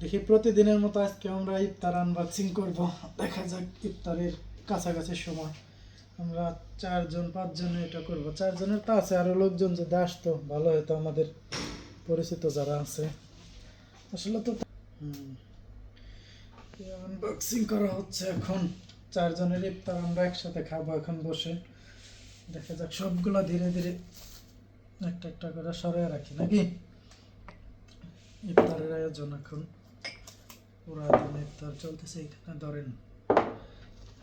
দেখি প্রতিদিনের মতো আজকে আমরা ইফতার আনবক্সিং করব। দেখা যাক ইফতারের কাছাকাছি সময় আমরা 4-5 জনে এটা করব। 4 জনের তো আছে, আরো লোকজন যদি আসতো ভালো হতো, আমাদের পরিচিত যারা আছে। আসলে তো আনবক্সিং করা হচ্ছে এখন। 4 জনের ইফতার আমরা একসাথে খাবো এখন বসে। দেখা যাক সবগুলা ধীরে ধীরে একটা একটা করে সরিয়ে রাখি নাকি। ইফতারের আয়োজন এখন পুরা দিন ইফতার চলতেছে। এখানে ধরেন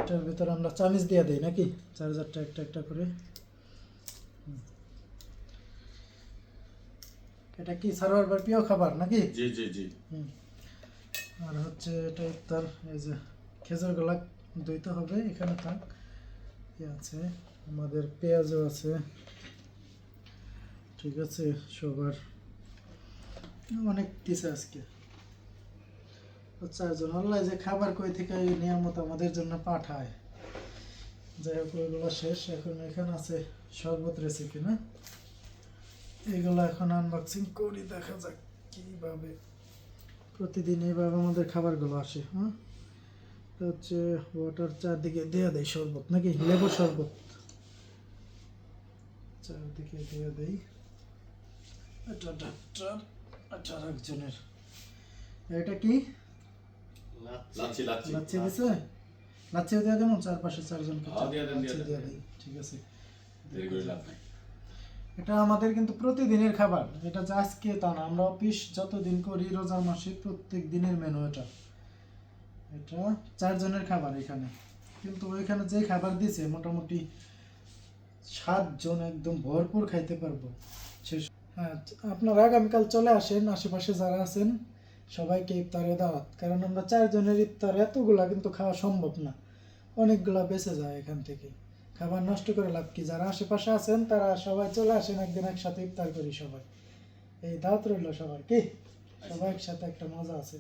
এটার ভিতরে আমরা চামিচ দিয়ে দিই নাকি, চার্জারটা একটা একটা করে। এটা কি সারোয়ার প্রিয় খাবার নাকি? জি জি জি। আর হচ্ছে এটা ইফতার, এই যে খেজুর গোলা দইতে হবে এখানে। থাক আছে, আমাদের পেঁয়াজও আছে। ঠিক আছে, সবার অনেক দিছে আজকে। 4 জন আল্লাহ যে খাবার কই থেকে নিয়ামত আমাদের জন্য পাঠায়। যাই হোক, ওইগুলো শেষ। এখন এখানে আছে শরবত রেসিপি না, এইগুলো এখন আনবক্সিং করি। দেখা যাক কীভাবে প্রতিদিন এইভাবে আমাদের খাবারগুলো আসে। হ্যাঁ, এটা হচ্ছে ওয়াটার, চারদিকে দেওয়া দেয় শরবত নাকি, লেবুর শরবত চারদিকে দেওয়া দেয়। এটা ডাক্তার, এটা একজনের। এটা কি লাচ্ছি লাচ্ছি লাচ্ছি দিছে? লাচ্ছিও দিয়ে দেবো চারপাশে 4 জনকে। লাচ্ছি দিয়ে দিই, ঠিক আছে। দেরি করে লাভ নাই। এটা আমাদের কিন্তু প্রতিদিনের খাবার। এটা যে আজকে তা না, আমরা অফিস যতদিন করি রোজার মাসে প্রত্যেক দিনের মেনু এটা। এটা 4 জনের খাবার এখানে। কিন্তু ওইখানে যে খাবার দিছে মোটামুটি 7 জন একদম ভরপুর খাইতে পারবো। শেষ। হ্যাঁ, আপনারা আগামীকাল চলে আসেন, আশেপাশে যারা আছেন সবাইকে ইফতারে দাওয়াত। কারণ আমরা 4 জনের ইফতার এতগুলা কিন্তু খাওয়া সম্ভব না, অনেকগুলা বেঁচে যায় এখান থেকে। খাবার নষ্ট করে লাভ কি? যারা আশেপাশে আছেন তারা সবাই চলে আসেন, একদিন একসাথে ইফতার করি সবাই। এই দাওয়াত রইল সবার, কি সবাই একসাথে, একটা মজা আছে।